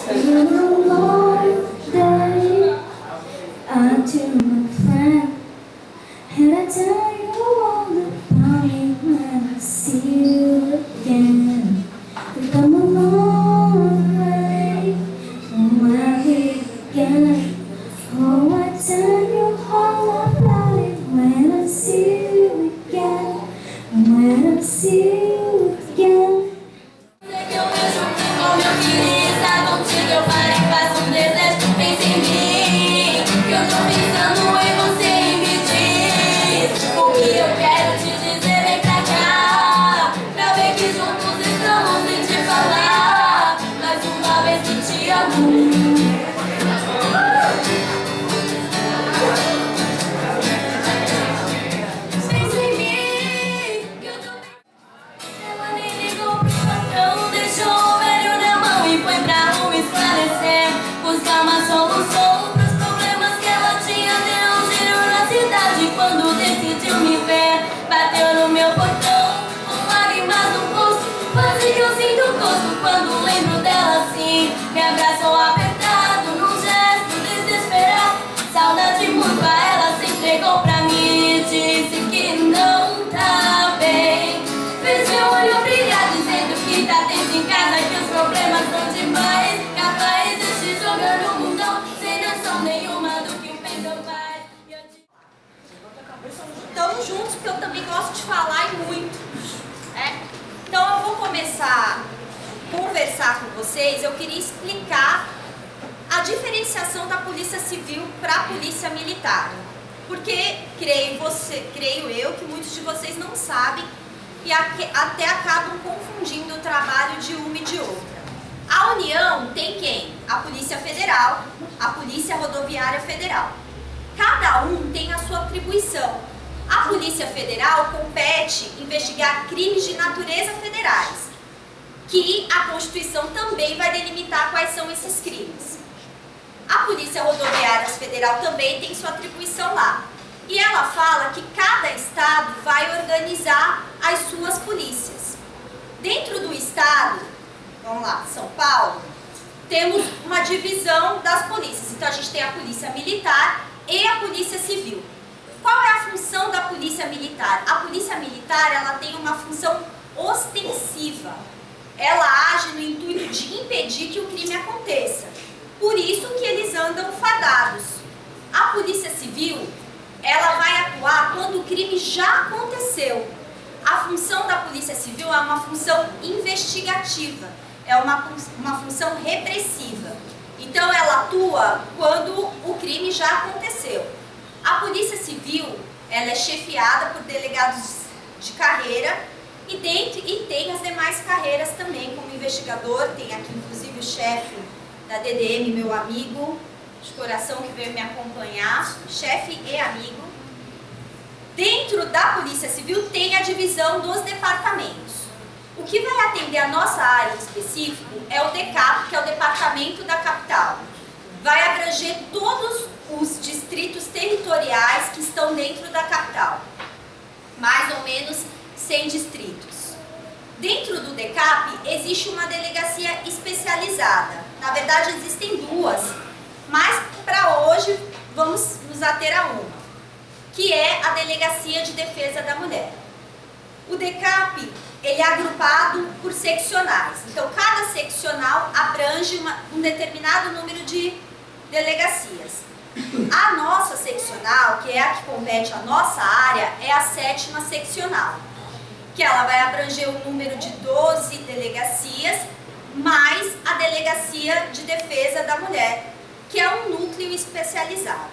been a long day until my friend, and I tell you all about it when I see you again. We've come a long way from where we began. Oh, I tell you all about it when I see you again. When I see you again. Como eu queria estar contigo, eu parei, faço desejo, pensa em mim. Que eu tô pensando em você e me diz o que eu quero te dizer, vem pra cá. Pra ver que juntos estamos sem te falar. Mais uma vez que te amo. Pensa em mim, que eu tô pensando. Ela nem ligou pro patrão, deixou o velho na mão e foi pra rua esclarecer, buscar uma solução pros problemas que ela tinha. Deu um giro na cidade quando decidiu me ver. Bateu no meu portão, com lágrimas no rosto, quase que eu sinto gosto quando lembro dela assim. Me abraçou apertado, num gesto desesperado. Saudade muda, ela se entregou pra mim e disse que não tá bem. Fez meu olho brilhar dizendo que tá tenso em casa, que os problemas são demais, capaz de se jogar no mundão sem noção nenhuma do que um pendão faz. Estamos juntos porque eu também gosto de falar e muito, né? Então eu vou começar a conversar com vocês. Eu queria explicar a diferenciação da Polícia Civil para a Polícia Militar, porque creio eu que muitos de vocês não sabem e até acabam confundindo o trabalho de uma e de outra. A União tem quem? A Polícia Federal, a Polícia Rodoviária Federal. Cada um tem a sua atribuição. A Polícia Federal compete investigar crimes de natureza federais, que a Constituição também vai delimitar quais são esses crimes. A Polícia Rodoviária Federal também tem sua atribuição lá. E ela fala que cada estado vai organizar as suas polícias. Dentro do estado, vamos lá, São Paulo, temos uma divisão das polícias. Então a gente tem a Polícia Militar e a Polícia Civil. Qual é a função da Polícia Militar? A Polícia Militar, ela tem uma função ostensiva. Ela age no intuito de impedir que o crime aconteça. Por isso que eles andam fadados. A Polícia Civil, ela vai atuar quando o crime já aconteceu. A função da Polícia Civil é uma função investigativa, é uma função repressiva. Então ela atua quando o crime já aconteceu. A Polícia Civil, ela é chefiada por delegados de carreira e tem as demais carreiras também, como investigador. Tem aqui inclusive o chefe da DDM, meu amigo de coração que veio me acompanhar, chefe e amigo. Dentro da Polícia Civil tem a divisão dos departamentos. O que vai atender a nossa área em específico é o DECAP, que é o Departamento da Capital. Vai abranger todos os distritos territoriais que estão dentro da capital. Mais ou menos 100 distritos. Dentro do DECAP existe uma delegacia especializada. Na verdade existem duas, mas para hoje vamos nos ater a uma, que é a Delegacia de Defesa da Mulher. O DECAP, ele é agrupado por seccionais. Então cada seccional abrange um determinado número de delegacias. A nossa seccional, que é a que compete à nossa área, é a 7ª seccional, que ela vai abranger um número de 12 delegacias, mais a Delegacia de Defesa da Mulher, que é um núcleo especializado.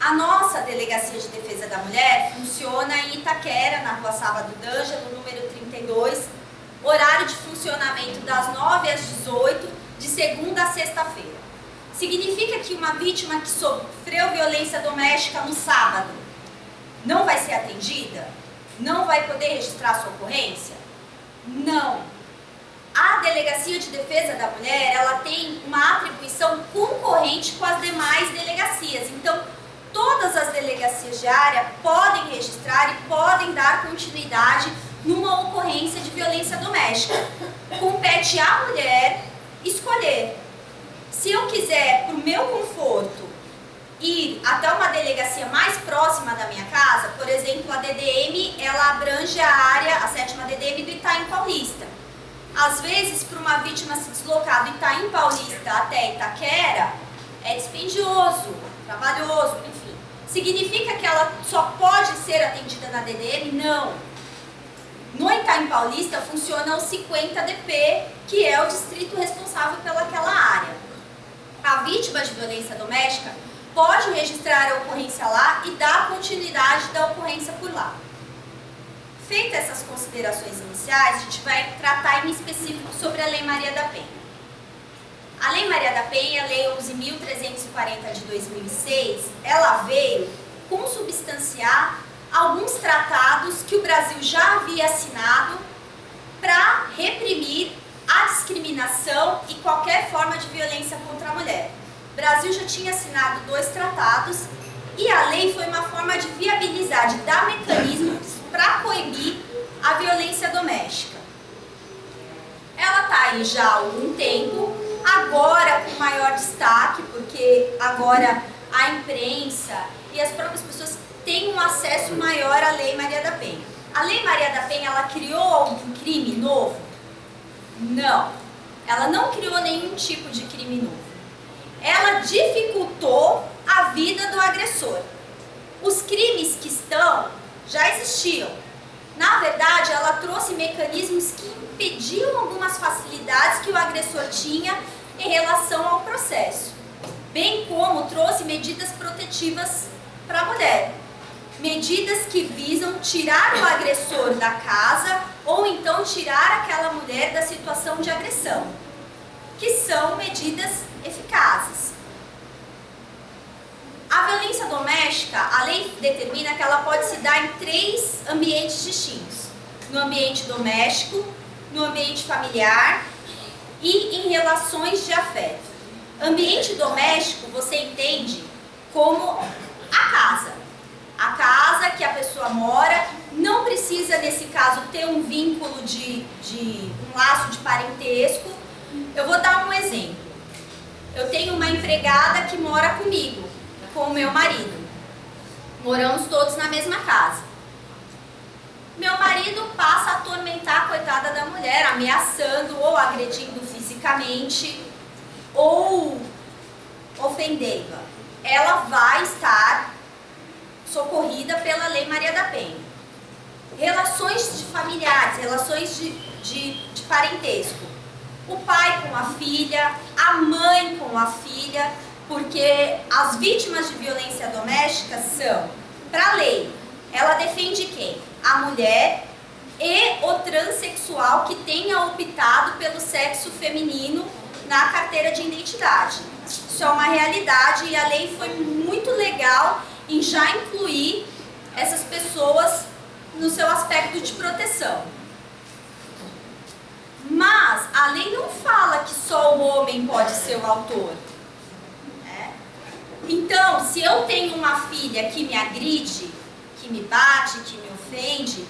A nossa Delegacia de Defesa da Mulher funciona em Itaquera, na Rua Sábado d'Ângelo, número 32, horário de funcionamento das 9 às 18, de segunda a sexta-feira. Significa que uma vítima que sofreu violência doméstica no sábado não vai ser atendida? Não vai poder registrar sua ocorrência? Não. A Delegacia de Defesa da Mulher, ela tem uma atribuição concorrente com as demais delegacias. Então, todas as delegacias de área podem registrar e podem dar continuidade numa ocorrência de violência doméstica. Compete à mulher quiser, para o meu conforto, ir até uma delegacia mais próxima da minha casa, por exemplo, a DDM, ela abrange a área, a 7ª DDM do Itaim Paulista. Às vezes, para uma vítima se deslocar do Itaim Paulista até Itaquera, é dispendioso, trabalhoso, enfim. Significa que ela só pode ser atendida na DDM? Não. No Itaim Paulista funciona o 50 DP, que é o distrito responsável pelaquela área. A vítima de violência doméstica pode registrar a ocorrência lá e dar continuidade da ocorrência por lá. Feitas essas considerações iniciais, a gente vai tratar em específico sobre a Lei Maria da Penha. A Lei Maria da Penha, a Lei 11.340 de 2006, ela veio consubstanciar alguns tratados que o Brasil já havia assinado para reprimir a discriminação e qualquer forma de violência contra a mulher. O Brasil já tinha assinado 2 tratados e a lei foi uma forma de viabilizar, de dar mecanismos para coibir a violência doméstica. Ela está aí já há algum tempo, agora com maior destaque, porque agora a imprensa e as próprias pessoas têm um acesso maior à Lei Maria da Penha. A Lei Maria da Penha, ela criou algum crime novo? Não. Ela não criou nenhum tipo de crime novo. Ela dificultou a vida do agressor. Os crimes que estão já existiam. Na verdade, ela trouxe mecanismos que impediam algumas facilidades que o agressor tinha em relação ao processo, bem como trouxe medidas protetivas para a mulher. Medidas que visam tirar o agressor da casa ou então tirar aquela mulher da situação de agressão, que são medidas eficazes. A violência doméstica, a lei determina que ela pode se dar em 3 ambientes distintos: no ambiente doméstico, no ambiente familiar e em relações de afeto. Ambiente doméstico você entende como a casa. A casa que a pessoa mora, não precisa nesse caso ter um vínculo de um laço de parentesco. Eu vou dar um exemplo. Eu tenho uma empregada que mora comigo, com o meu marido. Moramos todos na mesma casa. Meu marido passa a atormentar a coitada da mulher, ameaçando ou agredindo fisicamente ou ofendendo-a. Ela vai estar socorrida pela Lei Maria da Penha. Relações de familiares, relações de parentesco. O pai com a filha, a mãe com a filha, porque as vítimas de violência doméstica são, para a lei, ela defende quem? A mulher e o transexual que tenha optado pelo sexo feminino na carteira de identidade. Isso é uma realidade e a lei foi muito legal em já incluir essas pessoas no seu aspecto de proteção. Mas a lei não fala que só o homem pode ser o autor. Então, se eu tenho uma filha que me agride, que me bate, que me ofende,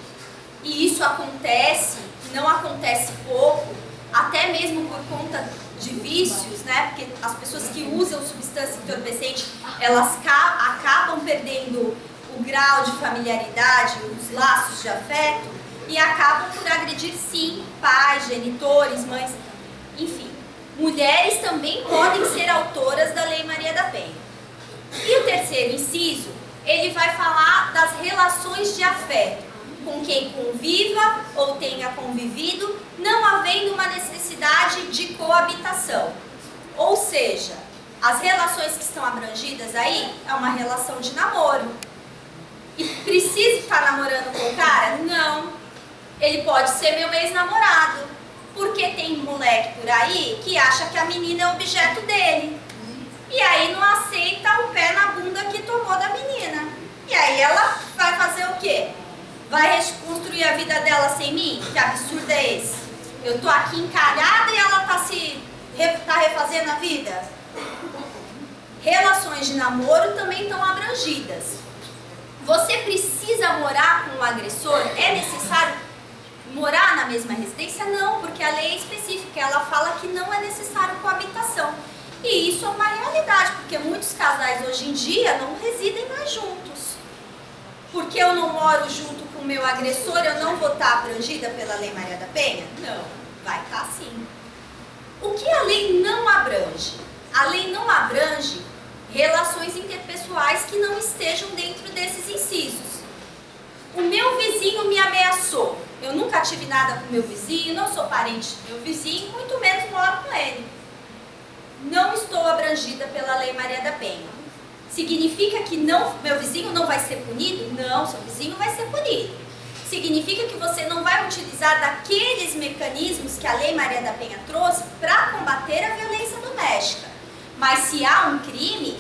e isso acontece, não acontece pouco, até mesmo por conta de vícios, né? Porque as pessoas que usam substância entorpecente, elas acabam perdendo o grau de familiaridade, os laços de afeto, e acabam por agredir, sim, pais, genitores, mães, enfim. Mulheres também podem ser autoras da Lei Maria da Penha. E o terceiro inciso, ele vai falar das relações de afeto, com quem conviva ou tenha convivido, não havendo uma necessidade de coabitação. Ou seja, as relações que estão abrangidas aí é uma relação de namoro. E precisa estar namorando com o cara? Não. Ele pode ser meu ex-namorado, porque tem moleque por aí que acha que a menina é objeto dele. E aí não aceita o pé na bunda que tomou da menina. E aí ela vai fazer o quê? Vai reconstruir a vida dela sem mim? Que absurdo é esse? Eu tô aqui encalhada e ela tá refazendo a vida? Relações de namoro também estão abrangidas. Você precisa morar com o agressor? É necessário morar na mesma residência? Não, porque a lei é específica, ela fala que não é necessário coabitação. E isso é uma realidade, porque muitos casais hoje em dia não residem mais juntos. Porque eu não moro junto com o meu agressor, eu não vou estar abrangida pela Lei Maria da Penha? Não, vai estar sim. O que a lei não abrange? A lei não abrange relações interpessoais que não estejam dentro desses incisos. O meu vizinho me ameaçou. Eu nunca tive nada com meu vizinho, não sou parente do meu vizinho, muito menos moro com ele. Não estou abrangida pela Lei Maria da Penha. Significa que meu vizinho não vai ser punido? Não, seu vizinho vai ser punido. Significa que você não vai utilizar daqueles mecanismos que a Lei Maria da Penha trouxe para combater a violência doméstica. Mas se há um crime,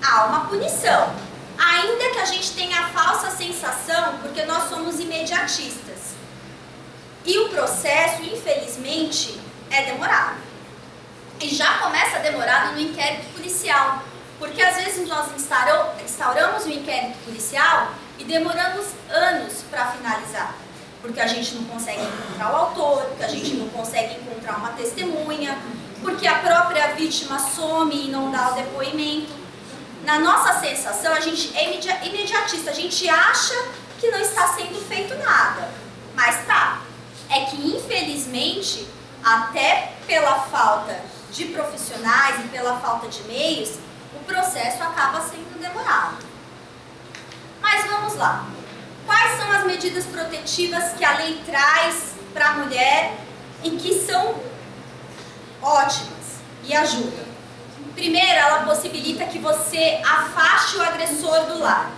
há uma punição. Ainda que a gente tenha a falsa sensação, porque nós somos imediatistas. E o processo, infelizmente, é demorado. E já começa demorado no inquérito policial. Porque às vezes nós instauramos o inquérito policial e demoramos anos para finalizar. Porque a gente não consegue encontrar o autor, porque a gente não consegue encontrar uma testemunha, porque a própria vítima some e não dá o depoimento. Na nossa sensação, a gente é imediatista, a gente acha que não está sendo feito nada. Mas tá. É que infelizmente, até pela falta de profissionais e pela falta de meios, o processo acaba sendo demorado. Mas vamos lá. Quais são as medidas protetivas que a lei traz para a mulher e que são ótimas e ajudam? Primeiro, ela possibilita que você afaste o agressor do lar.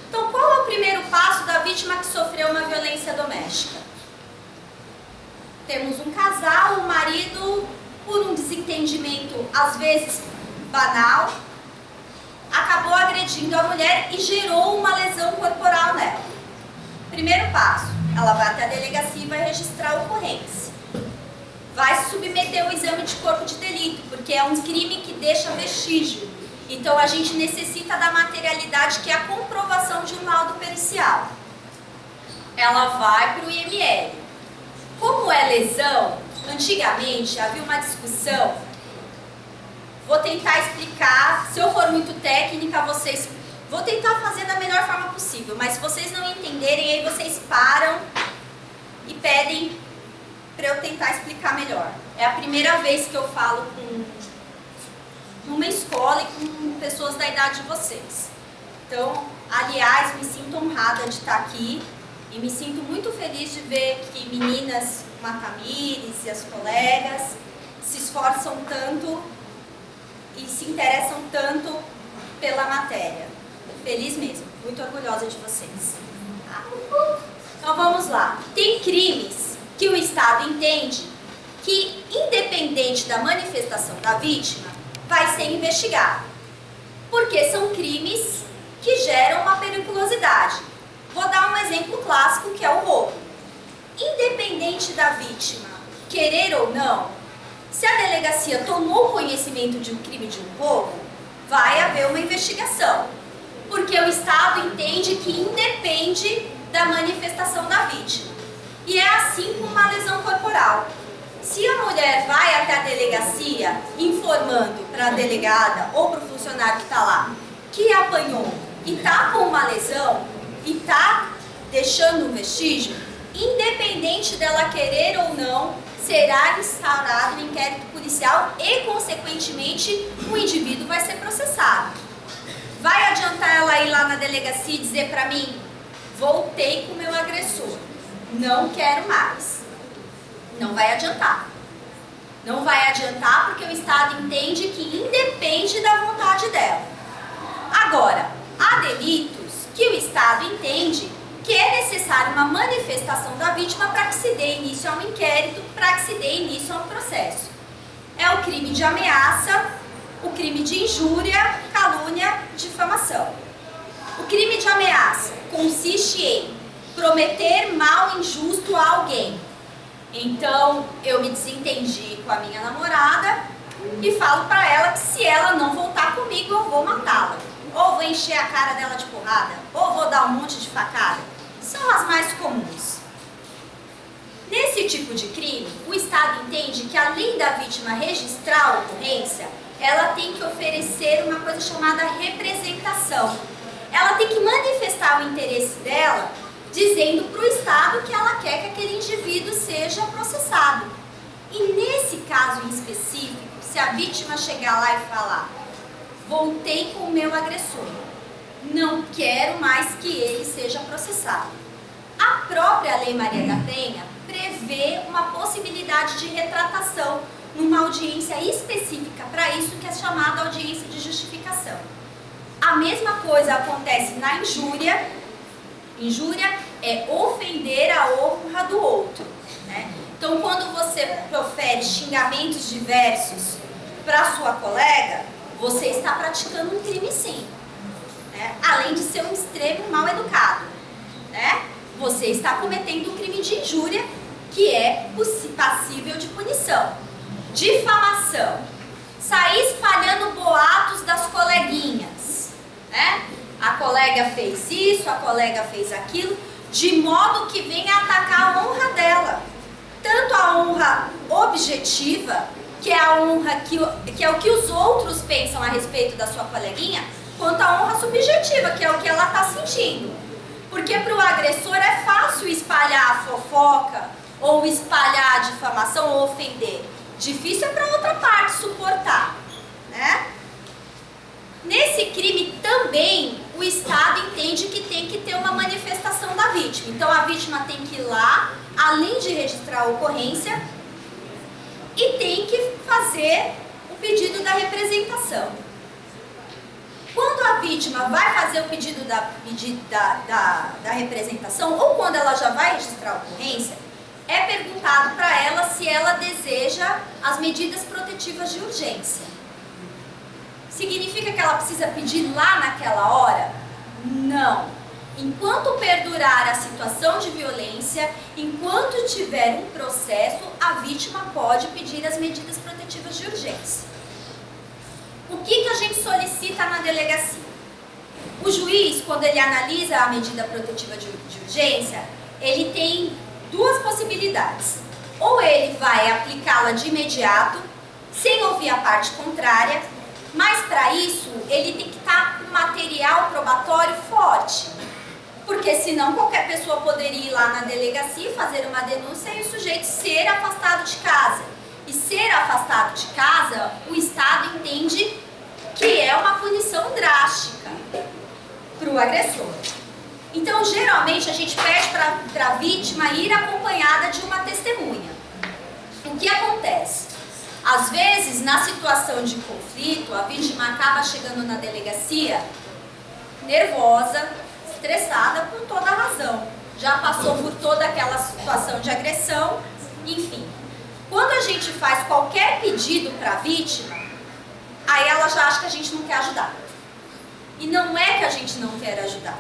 Então, qual é o primeiro passo da vítima que sofreu uma violência doméstica? Temos um casal, o marido, por um desentendimento, às vezes banal, acabou agredindo a mulher e gerou uma lesão corporal nela. Primeiro passo, ela vai até a delegacia e vai registrar a ocorrência. Vai se submeter ao exame de corpo de delito, porque é um crime que deixa vestígio. Então a gente necessita da materialidade, que é a comprovação de um laudo pericial. Ela vai para o IML. Como é lesão, antigamente havia uma discussão. Vou tentar explicar, se eu for muito técnica, vou tentar fazer da melhor forma possível, mas se vocês não entenderem, aí vocês param e pedem para eu tentar explicar melhor. É a primeira vez que eu falo numa escola e com pessoas da idade de vocês. Então, aliás, me sinto honrada de estar aqui e me sinto muito feliz de ver que meninas como a Tamires e as colegas se esforçam tanto e se interessam tanto pela matéria. Feliz mesmo, muito orgulhosa de vocês. Então vamos lá. Tem crimes que o Estado entende que, independente da manifestação da vítima, vai ser investigado. Porque são crimes que geram uma periculosidade. Vou dar um exemplo clássico, que é o roubo. Independente da vítima querer ou não, se a delegacia tomou conhecimento de um crime de um roubo, vai haver uma investigação. Porque o Estado entende que independe da manifestação da vítima. E é assim com uma lesão corporal. Se a mulher vai até a delegacia informando para a delegada ou para o funcionário que está lá que apanhou e está com uma lesão e está deixando um vestígio, independente dela querer ou não, será instaurado um inquérito policial e, consequentemente, o indivíduo vai ser processado. Vai adiantar ela ir lá na delegacia e dizer para mim: voltei com o meu agressor, não quero mais? Não vai adiantar. Não vai adiantar porque o Estado entende que independe da vontade dela. Agora, há delitos que o Estado entende que é necessária uma manifestação da vítima para que se dê início a um inquérito, para que se dê início a um processo. É o crime de ameaça, o crime de injúria, calúnia, difamação. O crime de ameaça consiste em prometer mal injusto a alguém. Então, eu me desentendi com a minha namorada e falo para ela que se ela não voltar comigo, eu vou matá-la. Ou vou encher a cara dela de porrada, ou vou dar um monte de facada. São as mais comuns. Nesse tipo de crime, o Estado entende que além da vítima registrar a ocorrência, ela tem que oferecer uma coisa chamada representação. Ela tem que manifestar o interesse dela, dizendo para o Estado que ela quer que aquele indivíduo seja processado. E nesse caso em específico, se a vítima chegar lá e falar: voltei com o meu agressor, não quero mais que ele seja processado, a própria Lei Maria da Penha prevê uma possibilidade de retratação numa audiência específica para isso, que é chamada audiência de justificação. A mesma coisa acontece na injúria. Injúria é ofender a honra do outro, né? Então, quando você profere xingamentos diversos para sua colega, você está praticando um crime, sim, né? Além de ser um extremo mal educado, né? Você está cometendo um crime de injúria, que é passível de punição. Difamação: sair espalhando boatos das coleguinhas, né? A colega fez isso, a colega fez aquilo, de modo que venha atacar a honra dela. Tanto a honra objetiva, que é a honra que é o que os outros pensam a respeito da sua coleguinha, quanto a honra subjetiva, que é o que ela está sentindo. Porque para o agressor é fácil espalhar a fofoca, ou espalhar a difamação, ou ofender. Difícil é para outra parte suportar, né? Nesse crime também, o Estado entende que tem que ter uma manifestação da vítima. Então, a vítima tem que ir lá, além de registrar a ocorrência, e tem que fazer o pedido da representação. Quando a vítima vai fazer o pedido da representação, ou quando ela já vai registrar a ocorrência, é perguntado para ela se ela deseja as medidas protetivas de urgência. Significa que ela precisa pedir lá naquela hora? Não. Enquanto perdurar a situação de violência, enquanto tiver um processo, a vítima pode pedir as medidas protetivas de urgência. O que a gente solicita na delegacia? O juiz, quando ele analisa a medida protetiva de urgência, ele tem duas possibilidades. Ou ele vai aplicá-la de imediato, sem ouvir a parte contrária, mas para isso ele tem que estar com material probatório forte. Porque senão qualquer pessoa poderia ir lá na delegacia e fazer uma denúncia e o sujeito ser afastado de casa. E ser afastado de casa, o Estado entende que é uma punição drástica para o agressor. Então, geralmente, a gente pede para a vítima ir acompanhada de uma testemunha. O que acontece? Às vezes, na situação de conflito, a vítima acaba chegando na delegacia nervosa, estressada, com toda a razão. Já passou por toda aquela situação de agressão, enfim. Quando a gente faz qualquer pedido para a vítima, aí ela já acha que a gente não quer ajudar. E não é que a gente não quer ajudar.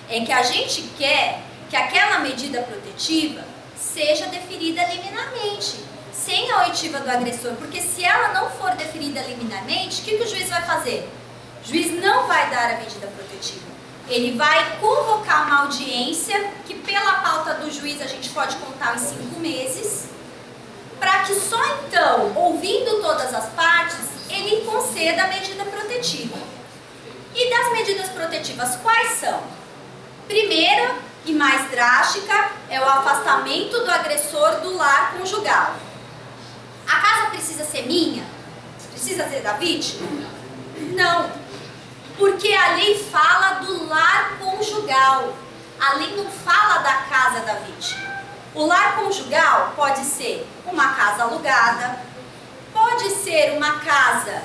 É que a gente quer que aquela medida protetiva seja deferida liminarmente, sem a oitiva do agressor. Porque se ela não for deferida liminarmente, o que o juiz vai fazer? O juiz não vai dar a medida protetiva. Ele vai convocar uma audiência, que pela pauta do juiz a gente pode contar em 5 meses, para que só então, ouvindo todas as partes, ele conceda a medida protetiva. E das medidas protetivas, quais são? Primeira e mais drástica é o afastamento do agressor do lar conjugal. A casa precisa ser minha? Precisa ser da vítima? Não, porque a lei fala do lar conjugal. A lei não fala da casa da vítima. O lar conjugal pode ser uma casa alugada, pode ser uma casa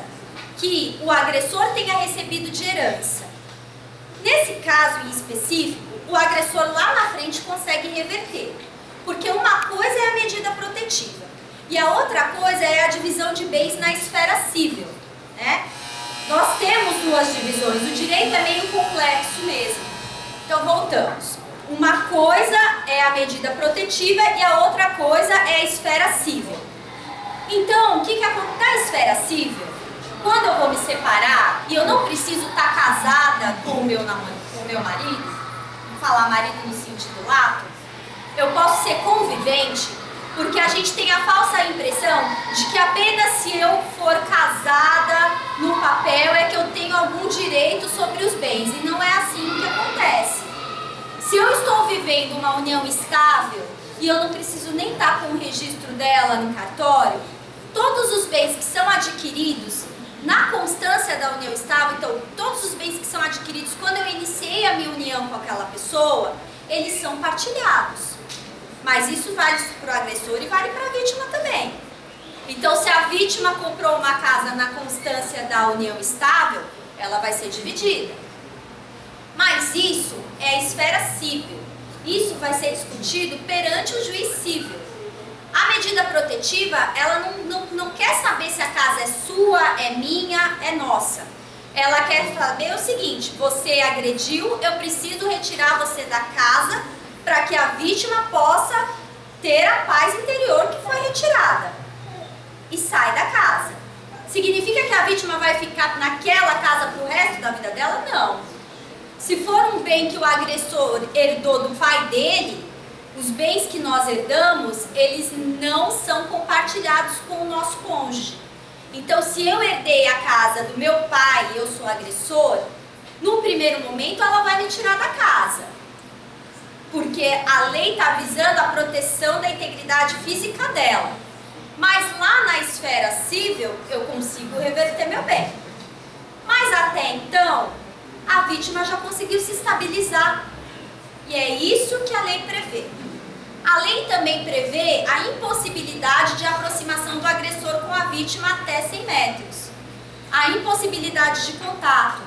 que o agressor tenha recebido de herança. Nesse caso em específico, o agressor lá na frente consegue reverter, porque uma coisa é a medida protetiva e a outra coisa é a divisão de bens na esfera civil, né? Nós temos duas divisões, o direito é meio complexo mesmo. Então voltamos. Uma coisa é a medida protetiva e a outra coisa é a esfera civil. Então, o que acontece na esfera civil? Quando eu vou me separar e eu não preciso estar casada com o meu marido, vou falar marido no sentido lato, eu posso ser convivente, porque a gente tem a falsa impressão de que apenas se eu for casada, sobre os bens, e não é assim que acontece. Se eu estou vivendo uma união estável e eu não preciso nem estar com o registro dela no cartório, todos os bens que são adquiridos na constância da união estável, então todos os bens que são adquiridos quando eu iniciei a minha união com aquela pessoa, eles são partilhados. Mas isso vale para o agressor e vale para a vítima também. Então, se a vítima comprou uma casa na constância da união estável, ela vai ser dividida. Mas isso é a esfera civil. Isso vai ser discutido perante o juiz civil. A medida protetiva, ela não quer saber se a casa é sua, é minha, é nossa. Ela quer saber o seguinte: você agrediu, eu preciso retirar você da casa para que a vítima possa ter a paz interior que foi retirada. E sai da casa. Significa que a vítima vai ficar naquela casa pro resto da vida dela? Não. Se for um bem que o agressor herdou do pai dele, os bens que nós herdamos, eles não são compartilhados com o nosso cônjuge. Então, se eu herdei a casa do meu pai e eu sou agressor, no primeiro momento ela vai me tirar da casa. Porque a lei está visando a proteção da integridade física dela. Mas lá na esfera civil, eu consigo reverter meu bem. Mas até então, a vítima já conseguiu se estabilizar. E é isso que a lei prevê. A lei também prevê a impossibilidade de aproximação do agressor com a vítima até 100 metros. A impossibilidade de contato.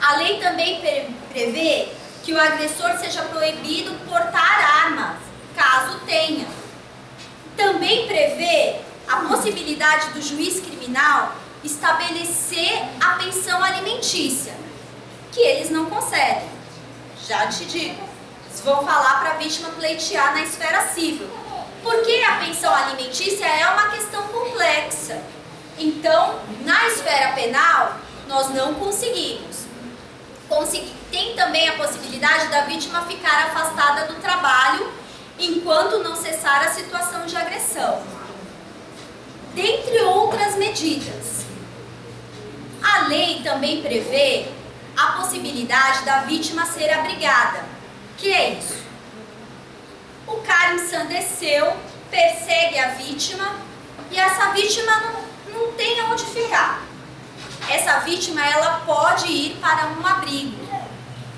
A lei também prevê que o agressor seja proibido portar armas, caso tenha. Também prevê a possibilidade do juiz criminal estabelecer a pensão alimentícia, que eles não concedem. Já te digo, eles vão falar para a vítima pleitear na esfera civil. Porque a pensão alimentícia é uma questão complexa. Então, na esfera penal, nós não conseguimos. Tem também a possibilidade da vítima ficar afastada do trabalho enquanto não cessar a situação de agressão. Dentre outras medidas. A lei também prevê a possibilidade da vítima ser abrigada. Que é isso? O cara ensandeceu, persegue a vítima e essa vítima não tem onde ficar. Essa vítima, ela pode ir para um abrigo.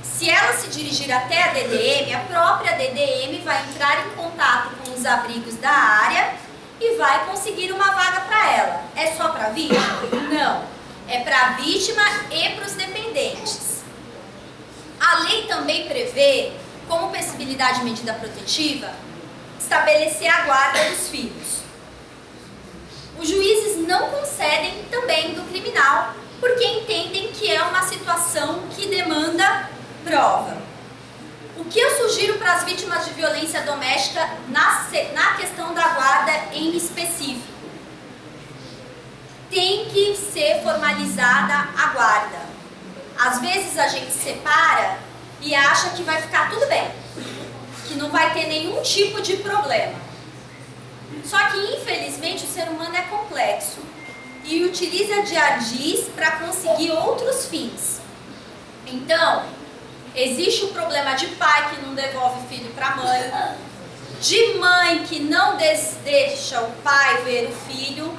Se ela se dirigir até a DDM, a própria DDM vai entrar em contato com os abrigos da área e vai conseguir uma vaga para ela. É só para a vítima? Não. É para a vítima e para os dependentes. A lei também prevê, como possibilidade de medida protetiva, estabelecer a guarda dos filhos. Os juízes não concedem também do criminal, porque entendem que é uma situação que demanda prova. O que eu sugiro para as vítimas de violência doméstica na questão da guarda em específico? Tem que ser formalizada a guarda. Às vezes a gente separa e acha que vai ficar tudo bem, que não vai ter nenhum tipo de problema. Só que infelizmente o ser humano é complexo e utiliza de ardis para conseguir outros fins. Então, existe o problema de pai que não devolve o filho para a mãe, de mãe que não deixa o pai ver o filho.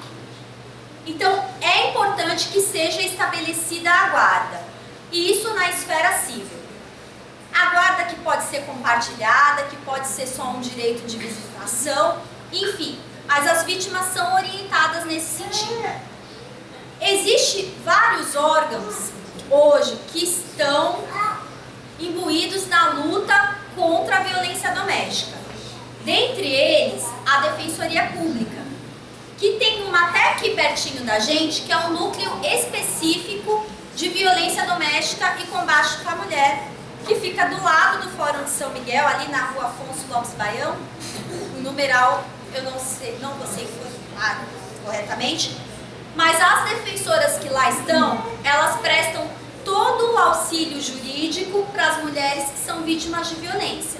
Então, é importante que seja estabelecida a guarda, e isso na esfera civil. A guarda que pode ser compartilhada, que pode ser só um direito de visitação, enfim, mas as vítimas são orientadas nesse sentido. Existem vários órgãos hoje que estão imbuídos na luta contra a violência doméstica. Dentre eles, a Defensoria Pública, que tem uma até aqui pertinho da gente, que é um núcleo específico de violência doméstica e combate com a mulher, que fica do lado do Fórum de São Miguel, ali na rua Afonso Lopes Baião. O numeral, eu não vou ser informar corretamente, mas as defensoras que lá estão, elas prestam todo o auxílio jurídico para as mulheres que são vítimas de violência,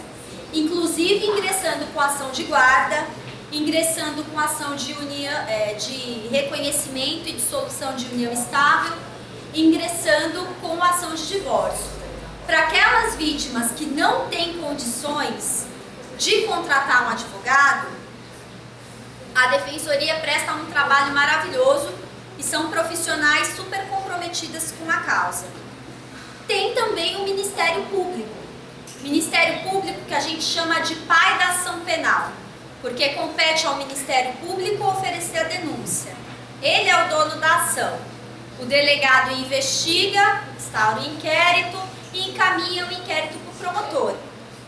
inclusive ingressando com ação de guarda, ingressando com ação de reconhecimento e dissolução de união estável, ingressando com ação de divórcio. Para aquelas vítimas que não têm condições de contratar um advogado, a Defensoria presta um trabalho maravilhoso e são profissionais super comprometidas com a causa. Tem também o Ministério Público. Ministério Público que a gente chama de pai da ação penal, porque compete ao Ministério Público oferecer a denúncia. Ele é o dono da ação. O delegado investiga, instaura o inquérito e encaminha o inquérito para o promotor.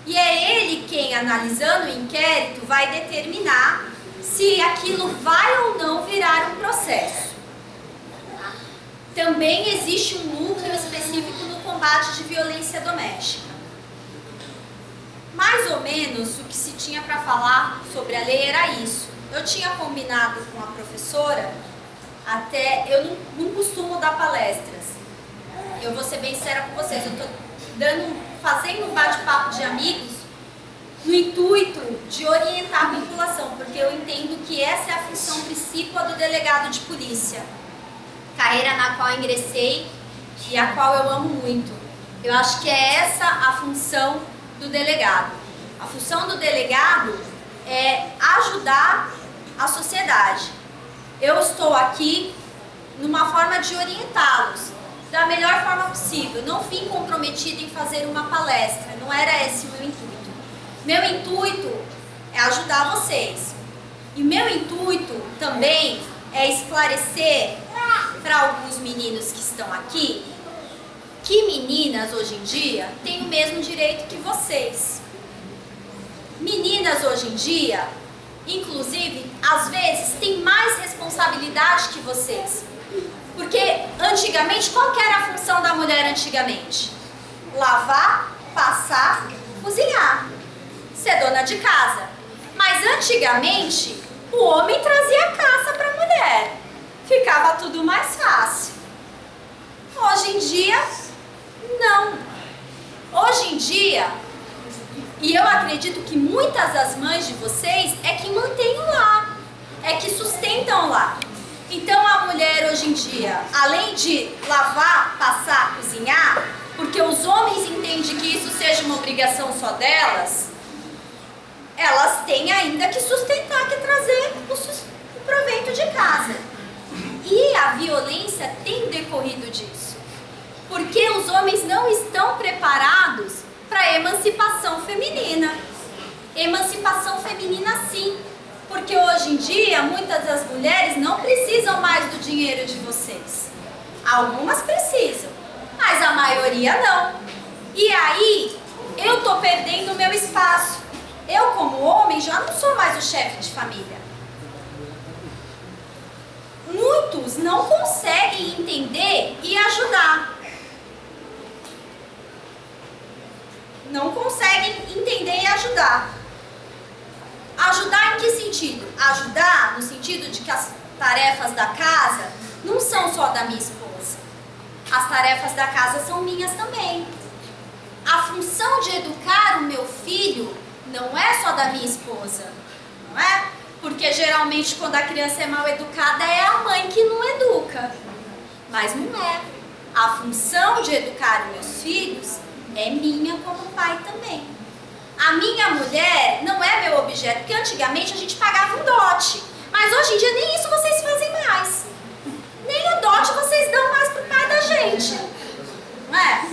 E é ele quem, analisando o inquérito, vai determinar se aquilo vai ou não virar um processo. Também existe um núcleo específico no combate de violência doméstica. Mais ou menos o que se tinha para falar sobre a lei era isso. Eu tinha combinado com a professora, até eu não costumo dar palestras. Eu vou ser bem sincera com vocês, eu estou fazendo um bate-papo de amigos no intuito de orientar a população, porque eu entendo que essa é a função principal do delegado de polícia, carreira na qual ingressei e a qual eu amo muito. Eu acho que é essa a função do delegado. A função do delegado é ajudar a sociedade. Eu estou aqui numa forma de orientá-los da melhor forma possível. Não vim comprometida em fazer uma palestra, não era esse o meu intuito. Meu intuito é ajudar vocês. E meu intuito também é esclarecer para alguns meninos que estão aqui que meninas hoje em dia têm o mesmo direito que vocês. Meninas hoje em dia, inclusive, às vezes têm mais responsabilidade que vocês. Porque antigamente, qual que era a função da mulher antigamente? Lavar, passar, cozinhar, ser dona de casa. Mas antigamente, o homem trazia caça para a mulher. Ficava tudo mais fácil. Hoje em dia, não. Hoje em dia, e eu acredito que muitas das mães de vocês é que mantêm o lar, é que sustentam o lar. Então a mulher hoje em dia, além de lavar, passar, cozinhar, porque os homens entendem que isso seja uma obrigação só delas, elas têm ainda que sustentar, que trazer o provento de casa. E a violência tem decorrido disso, porque os homens não estão preparados para a emancipação feminina. Emancipação feminina sim, porque hoje em dia muitas das mulheres não precisam mais do dinheiro de vocês. Algumas precisam, mas a maioria não. E aí eu tô perdendo o meu espaço. Eu, como homem, já não sou mais o chefe de família. Muitos não conseguem entender e ajudar. Não conseguem entender e ajudar. Ajudar em que sentido? Ajudar no sentido de que as tarefas da casa não são só da minha esposa. As tarefas da casa são minhas também. A função de educar o meu filho não é só da minha esposa, não é? Porque geralmente quando a criança é mal educada é a mãe que não educa. Mas não é. A função de educar os meus filhos é minha como pai também. A minha mulher não é meu objeto, porque antigamente a gente pagava um dote. Mas hoje em dia nem isso vocês fazem mais. Nem o dote vocês dão mais pro pai da gente. Não é?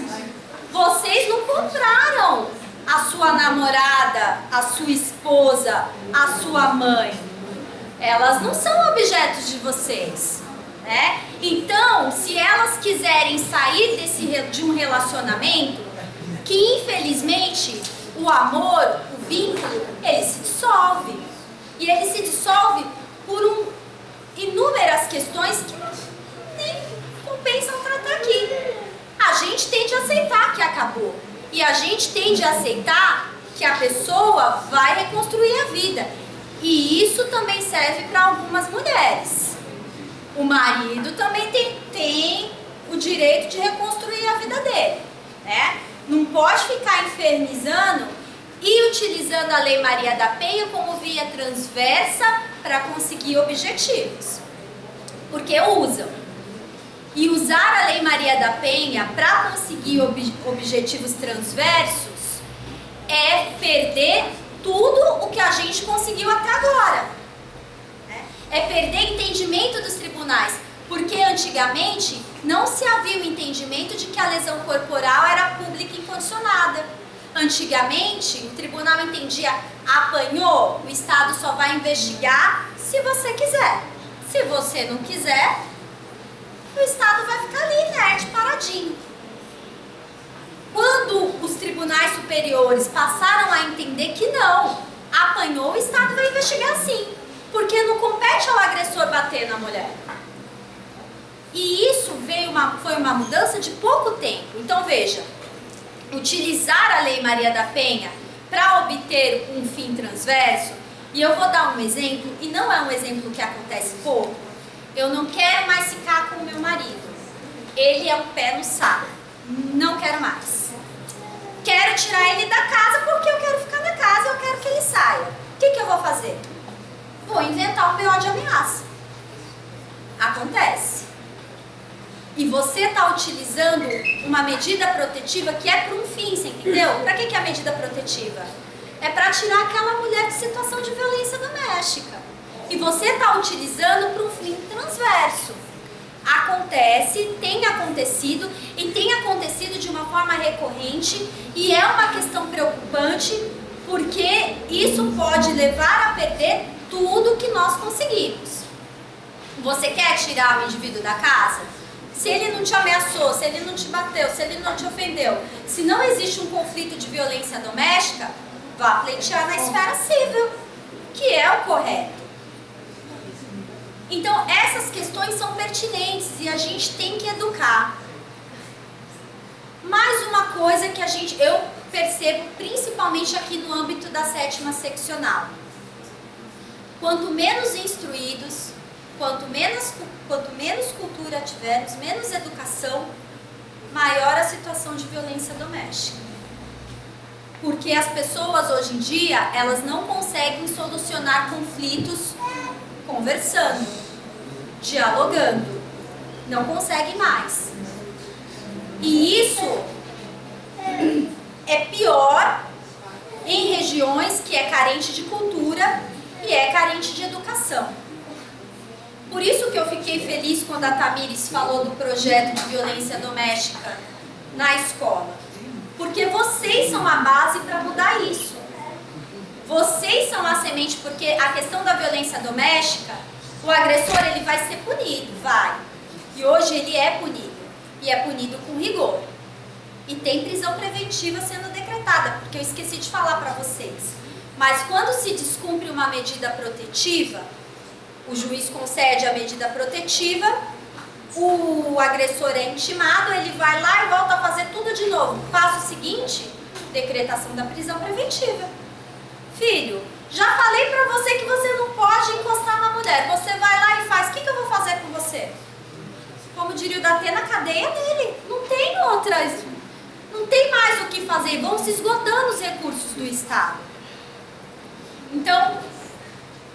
Vocês não compraram a sua namorada, a sua esposa, a sua mãe. Elas não são objetos de vocês, né? Então, se elas quiserem sair de um relacionamento, que infelizmente o amor, o vínculo, ele se dissolve. E ele se dissolve por inúmeras questões que nem compensam tratar aqui. A gente tem de aceitar que acabou. E a gente tem de aceitar que a pessoa vai reconstruir a vida. E isso também serve para algumas mulheres. O marido também tem o direito de reconstruir a vida dele, né? Não pode ficar infernizando e utilizando a Lei Maria da Penha como via transversa para conseguir objetivos. Porque usam. E usar a Lei Maria Maria da Penha para conseguir objetivos transversos é perder tudo o que a gente conseguiu até agora. Né? É perder entendimento dos tribunais, porque antigamente não se havia o entendimento de que a lesão corporal era pública e incondicionada. Antigamente, o tribunal entendia, apanhou, o Estado só vai investigar se você quiser. Se você não quiser, o Estado vai ficar ali inerte, paradinho. Quando os tribunais superiores passaram a entender que não, apanhou, o Estado vai investigar sim, porque não compete ao agressor bater na mulher. E isso foi uma mudança de pouco tempo. Então veja, utilizar a Lei Maria da Penha para obter um fim transverso, e eu vou dar um exemplo, e não é um exemplo que acontece pouco. Eu não quero mais ficar com o meu marido. Ele é um pé no saco. Não quero mais. Quero tirar ele da casa porque eu quero ficar na casa, eu quero que ele saia. O que eu vou fazer? Vou inventar um BO de ameaça. Acontece. E você está utilizando uma medida protetiva que é para um fim, você entendeu? Para que é a medida protetiva? É para tirar aquela mulher de situação de violência doméstica. E você está utilizando para um fim transverso. Acontece, tem acontecido e tem acontecido de uma forma recorrente, e é uma questão preocupante porque isso pode levar a perder tudo que nós conseguimos. Você quer tirar o indivíduo da casa? Se ele não te ameaçou, se ele não te bateu, se ele não te ofendeu, se não existe um conflito de violência doméstica, vá pleitear na esfera civil, que é o correto. Então, essas questões são pertinentes e a gente tem que educar. Mais uma coisa que eu percebo, principalmente aqui no âmbito da 7ª seccional. Quanto menos instruídos, quanto menos cultura tivermos, menos educação, maior a situação de violência doméstica. Porque as pessoas hoje em dia, elas não conseguem solucionar conflitos conversando, dialogando. Não conseguem mais. E isso é pior em regiões que é carente de cultura e é carente de educação. Por isso que eu fiquei feliz quando a Tamires falou do projeto de violência doméstica na escola. Porque vocês são a base para mudar isso. Vocês são a semente, porque a questão da violência doméstica, o agressor ele vai ser punido, vai. E hoje ele é punido. E é punido com rigor. E tem prisão preventiva sendo decretada, porque eu esqueci de falar para vocês. Mas quando se descumpre uma medida protetiva, o juiz concede a medida protetiva, o agressor é intimado, ele vai lá e volta a fazer tudo de novo. Passo seguinte, decretação da prisão preventiva. Filho, já falei pra você que você não pode encostar na mulher. Você vai lá e faz. O que eu vou fazer com você? Como diria o Datê, na cadeia dele. Não tem outras. Não tem mais o que fazer. Vão se esgotando os recursos do Estado. Então,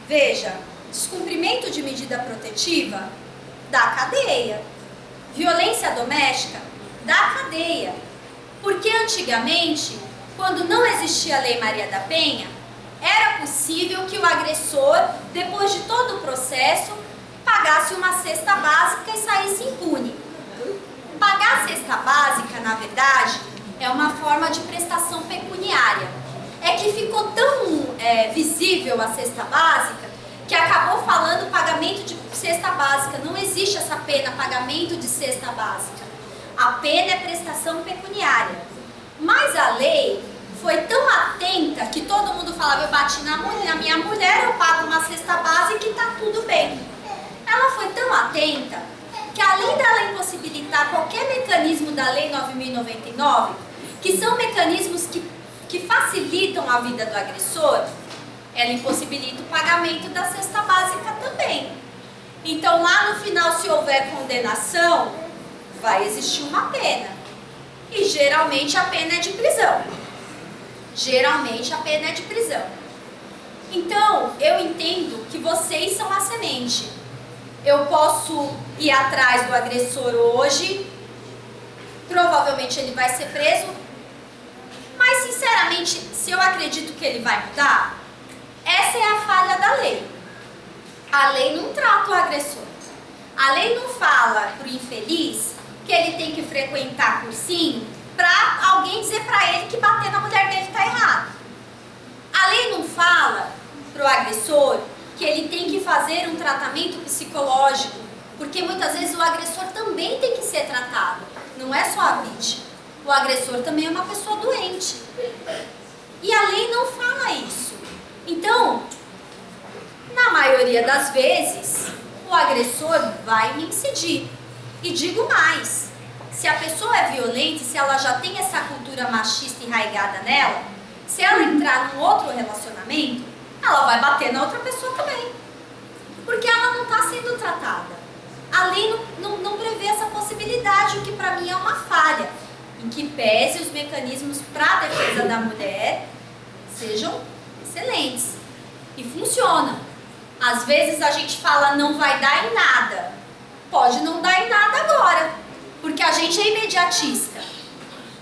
veja, descumprimento de medida protetiva da cadeia. Violência doméstica da cadeia. Porque antigamente, quando não existia a Lei Maria da Penha, era possível que o agressor, depois de todo o processo, pagasse uma cesta básica e saísse impune. Pagar a cesta básica, na verdade, é uma forma de prestação pecuniária. É que ficou tão visível a cesta básica que acabou falando pagamento de cesta básica. Não existe essa pena, pagamento de cesta básica. A pena é prestação pecuniária. Mas a lei foi tão atenta que todo mundo falava, eu bati na minha mulher, eu pago uma cesta básica e tá tudo bem. Ela foi tão atenta que, além dela impossibilitar qualquer mecanismo da Lei 9.099, que são mecanismos que facilitam a vida do agressor, ela impossibilita o pagamento da cesta básica também. Então, lá no final, se houver condenação, vai existir uma pena. E geralmente a pena é de prisão. Geralmente a pena é de prisão. Então, eu entendo que vocês são a semente. Eu posso ir atrás do agressor hoje, provavelmente ele vai ser preso, mas sinceramente, se eu acredito que ele vai mudar, essa é a falha da lei. A lei não trata o agressor. A lei não fala pro infeliz que ele tem que frequentar cursinho pra alguém dizer pra ele que bater na mulher dele tá errado. A lei não fala pro agressor que ele tem que fazer um tratamento psicológico, porque muitas vezes o agressor também tem que ser tratado, não é só a vítima. O agressor também é uma pessoa doente. E a lei não fala isso. Então, na maioria das vezes, o agressor vai incidir. E digo mais, se a pessoa é violenta, se ela já tem essa cultura machista enraizada nela, se ela entrar num outro relacionamento, ela vai bater na outra pessoa também. Porque ela não está sendo tratada. A lei não prevê essa possibilidade, o que para mim é uma falha, em que pese os mecanismos para a defesa da mulher sejam excelentes e funcionam. Às vezes a gente fala não vai dar em nada. Pode não dar em nada agora, porque a gente é imediatista.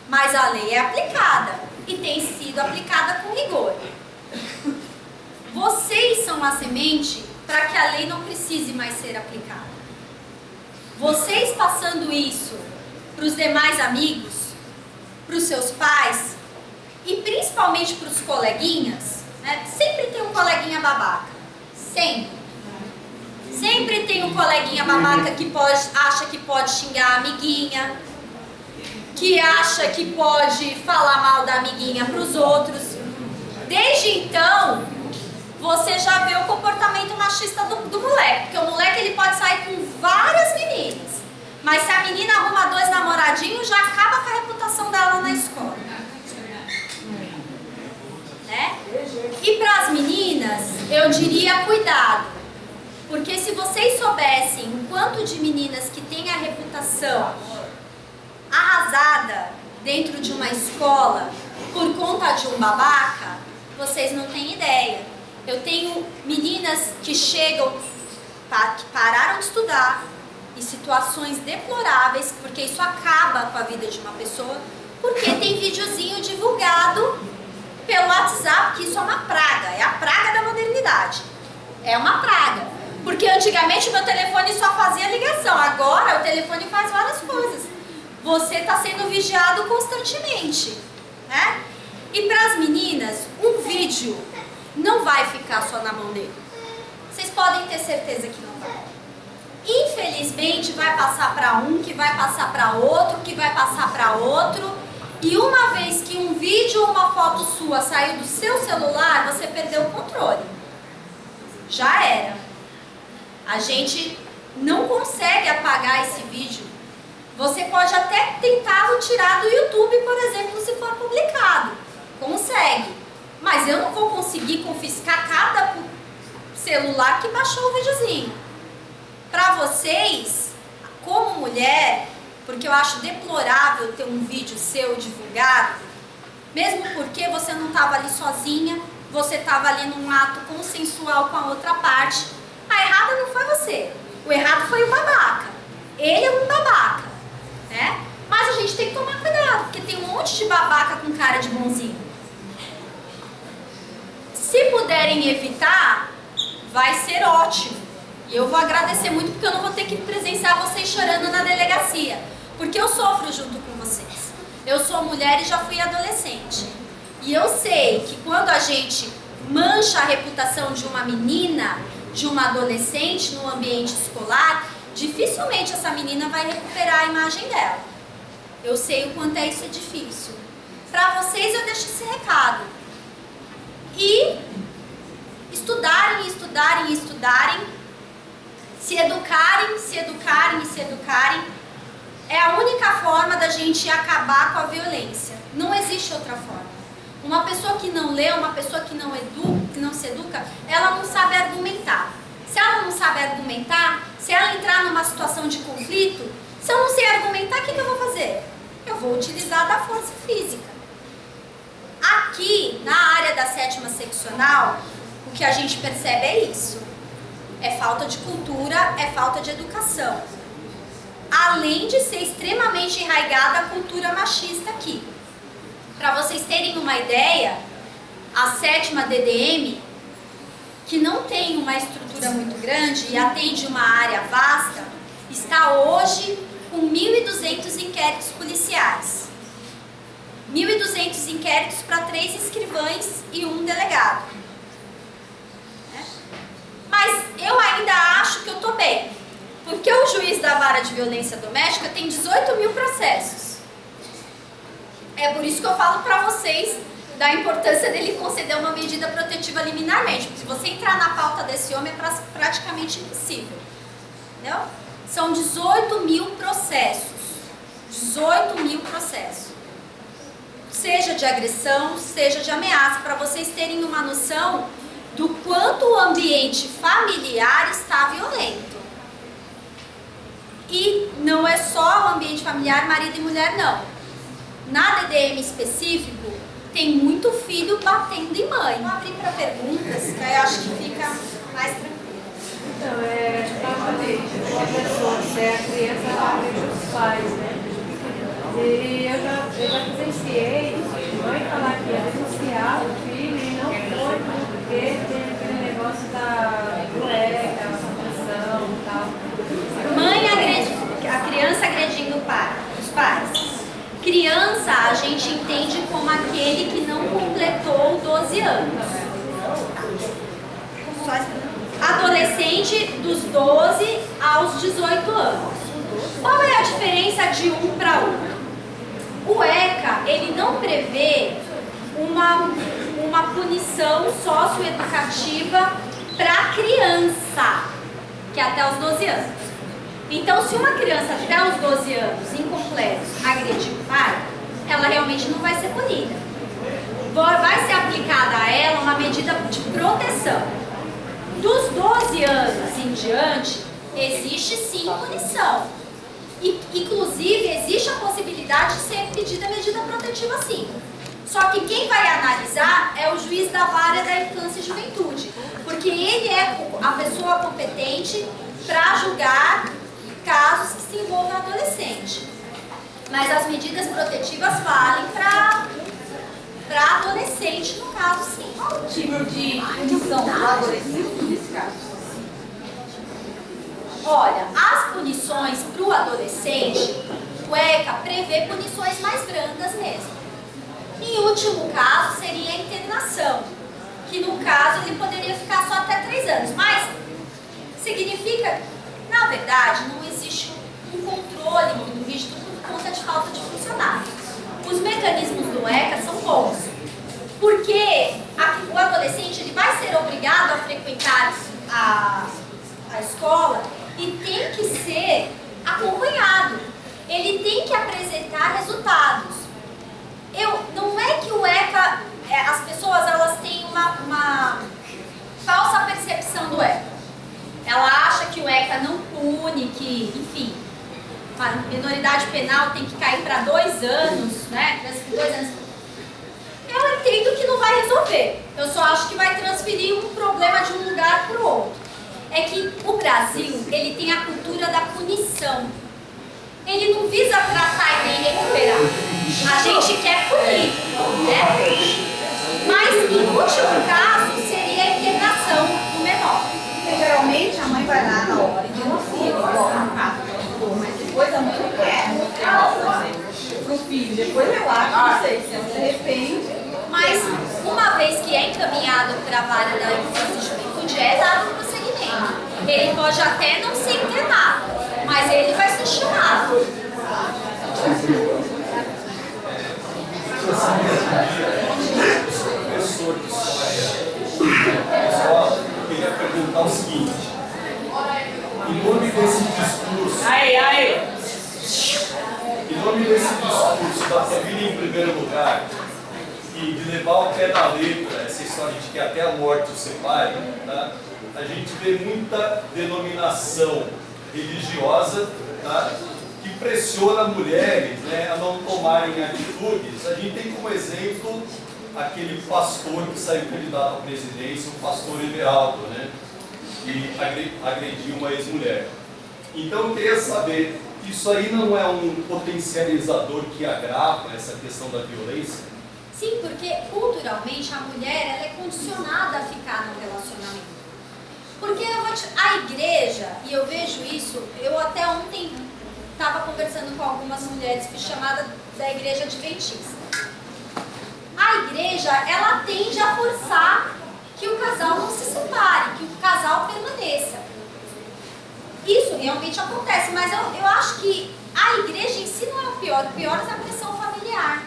Mas a lei é aplicada e tem sido aplicada com rigor. Vocês são a semente para que a lei não precise mais ser aplicada. Vocês passando isso para os demais amigos, para os seus pais e principalmente para os coleguinhas, né? Sempre tem um coleguinha babaca. Sempre tem um coleguinha babaca que acha que pode xingar a amiguinha, que acha que pode falar mal da amiguinha para os outros. Desde então, você já vê o comportamento machista do moleque, porque o moleque ele pode sair com várias meninas, mas se a menina arruma 2 namoradinhos, já acaba com a reputação dela na escola. Né? E para as meninas, eu diria cuidado, porque se vocês soubessem o quanto de meninas que têm a reputação arrasada dentro de uma escola por conta de um babaca, vocês não têm ideia. Eu tenho meninas que chegam, que pararam de estudar, em situações deploráveis, porque isso acaba com a vida de uma pessoa, porque tem videozinho divulgado pelo WhatsApp, que isso é uma praga, é a praga da modernidade. É uma praga. Porque antigamente o meu telefone só fazia ligação, agora o telefone faz várias coisas. Você está sendo vigiado constantemente, né? E para as meninas, um vídeo não vai ficar só na mão dele. Vocês podem ter certeza que não vai. Infelizmente vai passar para um, que vai passar para outro, que vai passar para outro. E uma vez que um vídeo ou uma foto sua saiu do seu celular, você perdeu o controle. Já era. A gente não consegue apagar esse vídeo. Você pode até tentá-lo tirar do YouTube, por exemplo, se for publicado. Consegue. Mas eu não vou conseguir confiscar cada celular que baixou o videozinho. Para vocês, como mulher, porque eu acho deplorável ter um vídeo seu divulgado, mesmo porque você não estava ali sozinha, você estava ali num ato consensual com a outra parte. A errada não foi você, o errado foi o babaca. Ele é um babaca, né? Mas a gente tem que tomar cuidado, porque tem um monte de babaca com cara de bonzinho. Se puderem evitar, vai ser ótimo. E eu vou agradecer muito, porque eu não vou ter que presenciar vocês chorando na delegacia, porque eu sofro junto com vocês. Eu sou mulher e já fui adolescente. E eu sei que quando a gente mancha a reputação de uma menina, de uma adolescente no ambiente escolar, dificilmente essa menina vai recuperar a imagem dela. Eu sei o quanto é isso difícil. Para vocês eu deixo esse recado. E estudarem, estudarem, estudarem, se educarem, se educarem e se educarem. É a única forma da gente acabar com a violência. Não existe outra forma. Uma pessoa que não lê, uma pessoa que não se educa, ela não sabe argumentar. Se ela não sabe argumentar, se ela entrar numa situação de conflito, se eu não sei argumentar, o que eu vou fazer? Eu vou utilizar da força física. Aqui, na área da 7ª seccional, o que a gente percebe é isso. É falta de cultura, é falta de educação. A além de ser extremamente enraigada a cultura machista aqui. Para vocês terem uma ideia, a 7ª DDM, que não tem uma estrutura muito grande e atende uma área vasta, está hoje com 1.200 inquéritos policiais. 1.200 inquéritos para 3 escrivães e 1 delegado. Mas eu ainda acho que eu estou bem, porque o juiz da vara de violência doméstica tem 18.000 processos. É por isso que eu falo para vocês da importância dele conceder uma medida protetiva liminarmente, porque se você entrar na pauta desse homem é praticamente impossível. Entendeu? São 18.000 processos. 18.000 processos. Seja de agressão, seja de ameaça, para vocês terem uma noção do quanto o ambiente familiar está violento. E não é só o ambiente familiar, marido e mulher, não. Na DDM específico, tem muito filho batendo em mãe. Vou abrir para perguntas, que aí eu acho que fica mais tranquilo. Então, uma pessoa, se é a criança, ela agride os pais, né? E eu já presenciei mãe falar que ia denunciar o filho e não foi porque tem aquele negócio da cueca, a proteção e tal. Mãe agredindo, a criança agredindo os pais. Criança a gente entende como aquele que não completou 12 anos. Adolescente dos 12 aos 18 anos. Qual é a diferença de um para outro? O ECA, ele não prevê uma punição socioeducativa para criança, que é até os 12 anos. Então, se uma criança até os 12 anos, incompletos, agredir o pai, ela realmente não vai ser punida. Vai ser aplicada a ela uma medida de proteção. Dos 12 anos em diante, existe sim punição. Inclusive, existe a possibilidade de ser pedida medida protetiva sim. Só que quem vai analisar é o juiz da vara da infância e juventude. Porque ele é a pessoa competente para julgar casos que se envolvam adolescente. Mas as medidas protetivas valem para adolescente, no caso, sim. Qual o tipo de punição do adolescente nesse caso? Olha, as punições para o adolescente, o ECA prevê punições mais brandas mesmo. Em último caso, seria a internação, que no caso ele poderia ficar só até 3 anos. Mas significa, na verdade, não existe um controle muito rígido por conta de falta de funcionários. Os mecanismos do ECA são bons, porque o adolescente ele vai ser obrigado a frequentar a escola e tem que ser acompanhado. Ele tem que apresentar resultados. Não é que o ECA, as pessoas elas têm uma falsa percepção do ECA. Ela acha que o ECA não pune, que, enfim, a minoridade penal tem que cair para 2 anos, né? 2 anos. Eu entendo que não vai resolver. Eu só acho que vai transferir um problema de um lugar para o outro. É que o Brasil, ele tem a cultura da punição. Ele não visa tratar e nem recuperar. A gente quer punir, né? Mas, em último caso, seria a internação do menor. Geralmente a mãe vai lá na hora e denuncia, coloca no caso, mas depois a mãe não quer pro filho. Depois eu acho, não sei, se ela se arrepende. Mas, uma vez que é encaminhado para a vara da infância e juventude, é dado o prosseguimento. Ele pode até não ser internado, mas ele vai ser chamado. Professor de escola, eu queria perguntar o seguinte: em nome desse discurso, em nome desse discurso da família em primeiro lugar e de levar ao pé da letra essa história de que até a morte o separe, tá? A gente vê muita denominação religiosa, tá? Que pressiona mulheres, né, a não tomarem atitudes. A gente tem como exemplo aquele pastor que saiu candidato à presidência, o pastor Everaldo, né, que agrediu uma ex-mulher. Então eu queria saber Isso aí não é um potencializador que agrava essa questão da violência? Sim, porque culturalmente a mulher ela é condicionada a ficar no relacionamento. Porque a igreja, e eu vejo isso, eu até ontem estava conversando com algumas mulheres, fui chamada da igreja adventista. A igreja, ela tende a forçar que o casal não se separe, que o casal permaneça. Isso realmente acontece, mas eu acho que a igreja em si não é o pior é a pressão familiar.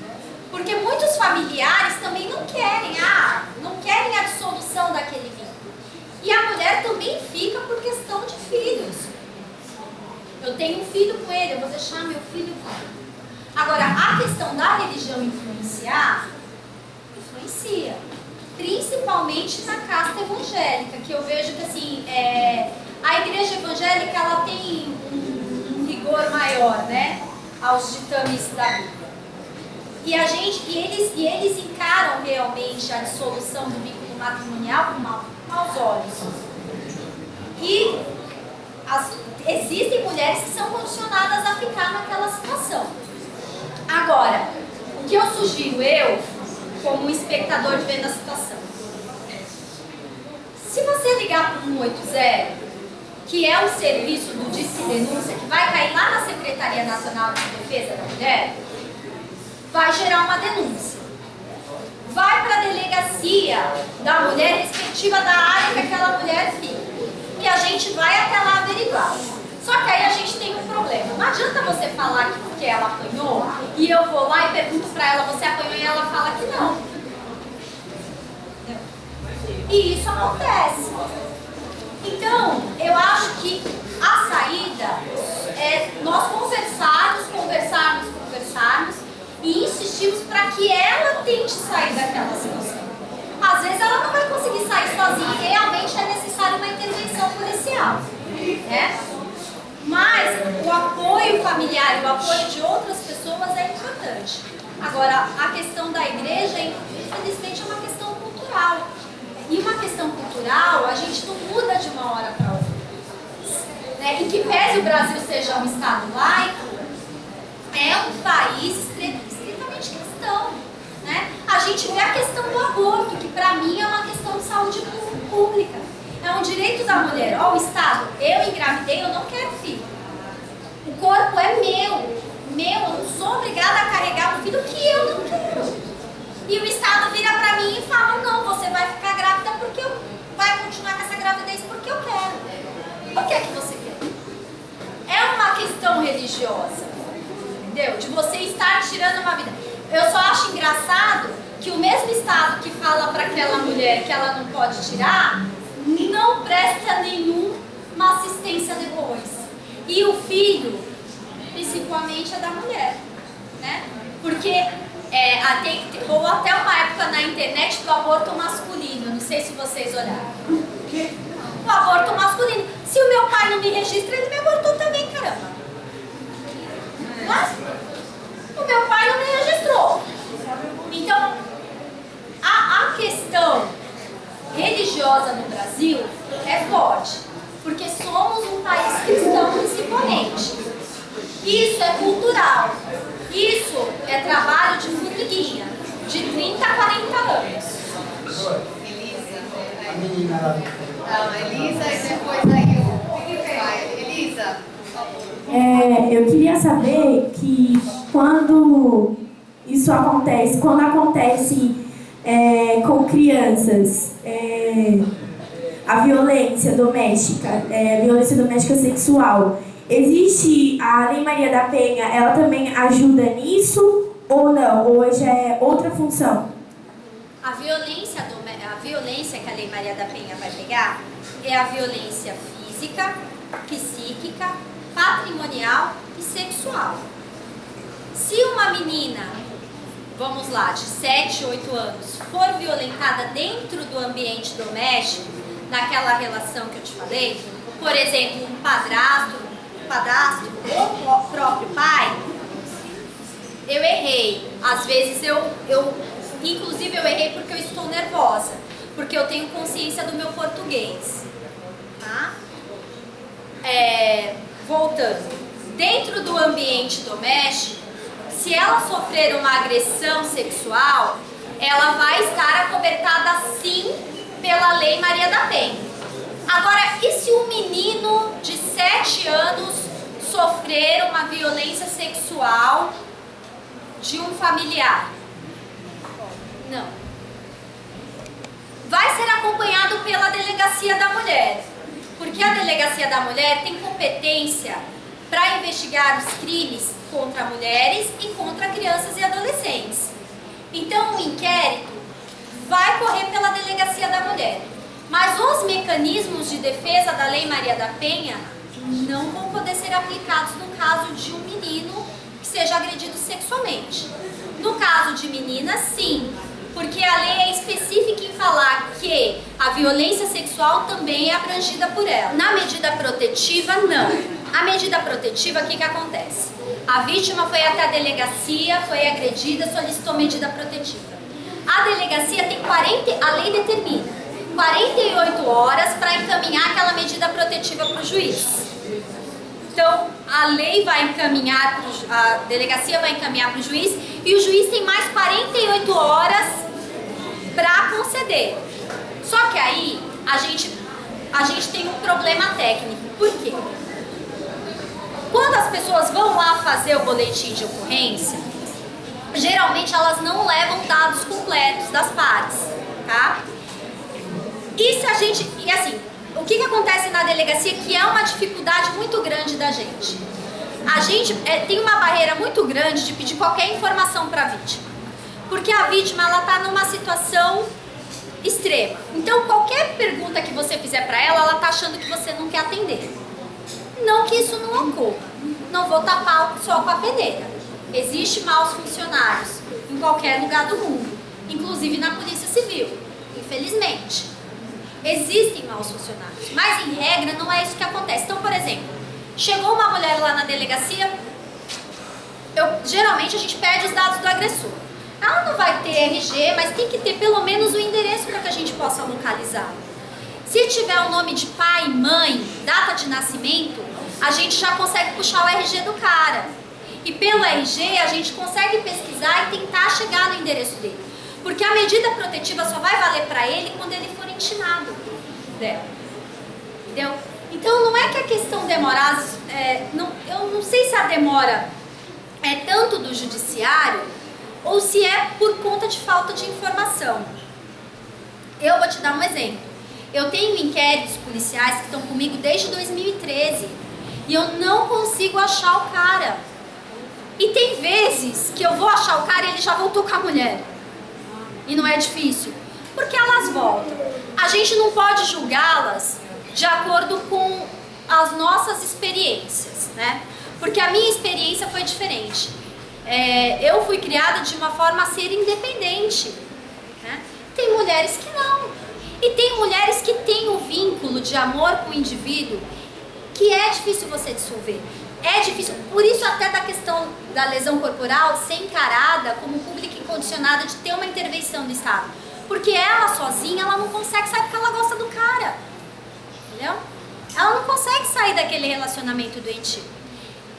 Né? Porque muitos familiares também não querem a dissolução daquele vínculo. E a mulher também fica por questão de filhos. Eu tenho um filho com ele, eu vou deixar meu filho com ele. Agora, a questão da religião influenciar, influencia. Principalmente na casta evangélica, que eu vejo que assim, a igreja evangélica ela tem um rigor maior, né, aos ditames da Bíblia. E eles encaram realmente a dissolução do vínculo matrimonial com maus olhos. E existem mulheres que são condicionadas a ficar naquela situação. Agora, o que eu sugiro como um espectador vendo a situação? Se você ligar para o 180, que é o serviço do Disque Denúncia, que vai cair lá na Secretaria Nacional de Defesa da Mulher, vai gerar uma denúncia. Vai para a delegacia da mulher respectiva da área que aquela mulher fica. E a gente vai até lá averiguar. Só que aí a gente tem um problema. Não adianta você falar que porque ela apanhou e eu vou lá e pergunto pra ela, você apanhou, e ela fala que não. E isso acontece. Então, eu acho que a saída é nós conversarmos e insistirmos para que ela tente sair daquela situação. Às vezes ela não vai conseguir sair sozinha e realmente é necessária uma intervenção policial, né? Mas o apoio familiar e o apoio de outras pessoas é importante. Agora, a questão da igreja, infelizmente, é uma questão cultural. E uma questão cultural, a gente não muda de uma hora para outra. Né? Em que pese o Brasil seja um estado laico, é um país extremamente cristão. Né? A gente vê a questão do aborto, que para mim é uma questão de saúde pública. É um direito da mulher. Ó, o Estado, eu engravidei, eu não quero filho. O corpo é meu, eu não sou obrigada a carregar um filho que eu não quero. E o Estado vira pra mim e fala, não, você vai ficar grávida porque vai continuar com essa gravidez porque eu quero. O que é que você quer? É uma questão religiosa, entendeu? De você estar tirando uma vida. Eu só acho engraçado que o mesmo Estado que fala para aquela mulher que ela não pode tirar, não presta nenhuma assistência depois. E o filho, principalmente, é da mulher, né? Porque rolou até uma época na internet do aborto masculino, não sei se vocês olharam. O aborto masculino. Se o meu pai não me registra, ele me abortou também, caramba. Mas o meu pai não me registrou. Então, a questão religiosa no Brasil é forte, porque somos um país cristão principalmente. Isso é cultural. Isso é trabalho de formiguinha, de 30 a 40 anos. Elisa e depois aí o Elisa. Eu queria saber que quando isso acontece, com crianças, a violência doméstica sexual, existe a Lei Maria da Penha, ela também ajuda nisso ou não? Ou já é outra função? A violência que a Lei Maria da Penha vai pegar é a violência física, psíquica, patrimonial e sexual. Se uma menina, vamos lá, de 7, 8 anos, for violentada dentro do ambiente doméstico, naquela relação que eu te falei, por exemplo, um padrasto ou o próprio pai, eu errei. Às vezes inclusive eu errei porque eu estou nervosa, porque eu tenho consciência do meu português, tá? voltando, dentro do ambiente doméstico, se ela sofrer uma agressão sexual, ela vai estar acobertada sim pela Lei Maria da Penha. Agora, e se um menino de 7 anos sofrer uma violência sexual de um familiar? Não. Vai ser acompanhado pela Delegacia da Mulher, porque a Delegacia da Mulher tem competência para investigar os crimes contra mulheres e contra crianças e adolescentes. Então, o inquérito vai correr pela Delegacia da Mulher, mas os mecanismos de defesa da Lei Maria da Penha não vão poder ser aplicados no caso de um menino que seja agredido sexualmente. No caso de meninas, sim, porque a lei é específica em falar que a violência sexual também é abrangida por ela. Na medida protetiva, não. A medida protetiva, o que acontece? A vítima foi até a delegacia, foi agredida, solicitou medida protetiva. A delegacia tem a lei determina 48 horas para encaminhar aquela medida protetiva para o juiz. Então, a lei vai encaminhar, a delegacia vai encaminhar para o juiz e o juiz tem mais 48 horas para conceder. Só que aí a gente tem um problema técnico. Por quê? Quando as pessoas vão lá fazer o boletim de ocorrência, geralmente elas não levam dados completos das partes, tá? E assim, o que acontece na delegacia que é uma dificuldade muito grande da gente? A gente tem uma barreira muito grande de pedir qualquer informação para a vítima, porque a vítima ela tá numa situação extrema. Então qualquer pergunta que você fizer para ela tá achando que você não quer atender. Não que isso não ocorra. Não vou tapar só com a peneira. Existem maus funcionários em qualquer lugar do mundo, inclusive na Polícia Civil, infelizmente. Existem maus funcionários, mas em regra não é isso que acontece. Então, por exemplo, chegou uma mulher lá na delegacia, geralmente a gente pede os dados do agressor. Ela não vai ter RG, mas tem que ter pelo menos o endereço para que a gente possa localizá-lo. Se tiver o nome de pai, mãe, data de nascimento, a gente já consegue puxar o RG do cara. E pelo RG a gente consegue pesquisar e tentar chegar no endereço dele. Porque a medida protetiva só vai valer para ele quando ele for intimado dela. Entendeu? Então não é que a questão demorar, eu não sei se a demora é tanto do judiciário ou se é por conta de falta de informação. Eu vou te dar um exemplo. Eu tenho inquéritos policiais que estão comigo desde 2013 e eu não consigo achar o cara. E tem vezes que eu vou achar o cara e ele já voltou com a mulher. E não é difícil, porque elas voltam. A gente não pode julgá-las de acordo com as nossas experiências, né? Porque a minha experiência foi diferente. Eu fui criada de uma forma a ser independente, né? Tem mulheres que não. E tem mulheres que têm o vínculo de amor com o indivíduo que é difícil você dissolver. É difícil, por isso até da questão da lesão corporal ser encarada como pública incondicionada, de ter uma intervenção do Estado. Porque ela sozinha, ela não consegue sair porque ela gosta do cara. Entendeu? Ela não consegue sair daquele relacionamento doentio.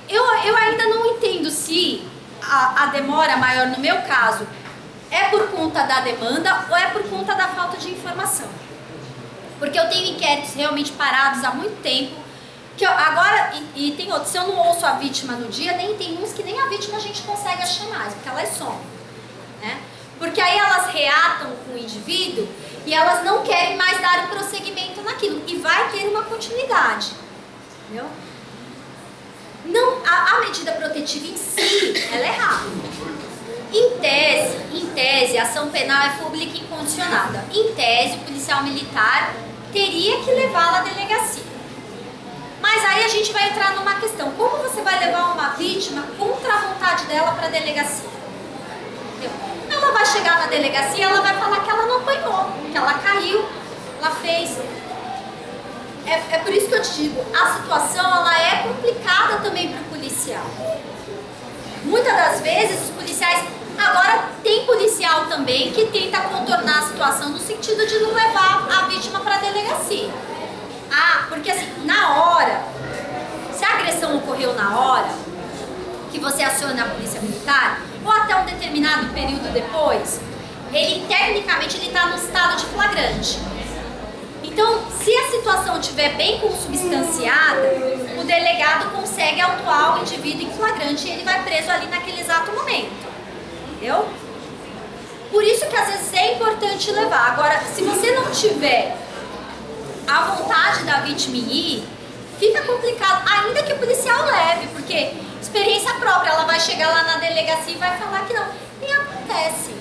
Eu ainda não entendo se a demora maior, no meu caso, é por conta da demanda ou é por conta da falta de informação. Porque eu tenho inquéritos realmente parados há muito tempo, que agora, e tem outros, se eu não ouço a vítima no dia, nem tem uns que nem a vítima a gente consegue achar mais, porque elas somem, né? Porque aí elas reatam com o indivíduo e elas não querem mais dar o prosseguimento naquilo, e vai ter uma continuidade, entendeu? Não, a medida protetiva em si, ela é rápida. Em tese, a ação penal é pública e incondicionada. Em tese, o policial militar teria que levá-la à delegacia. Mas aí a gente vai entrar numa questão. Como você vai levar uma vítima contra a vontade dela para a delegacia? Entendeu? Ela vai chegar na delegacia e ela vai falar que ela não apanhou, que ela caiu, ela fez. É por isso que eu te digo, a situação ela é complicada também para o policial. Muitas das vezes os policiais... Agora tem policial também que tenta contornar a situação no sentido de não levar a vítima para a delegacia. Porque assim, na hora, se a agressão ocorreu na hora que você aciona a polícia militar, ou até um determinado período depois, ele tecnicamente está no estado de flagrante. Então, se a situação estiver bem consubstanciada, o delegado consegue autuar o indivíduo em flagrante e ele vai preso ali naquele exato momento. Entendeu? Por isso que às vezes é importante levar. Agora, se você não tiver a vontade da vítima ir, fica complicado, ainda que o policial leve, porque experiência própria, ela vai chegar lá na delegacia e vai falar que não. E acontece.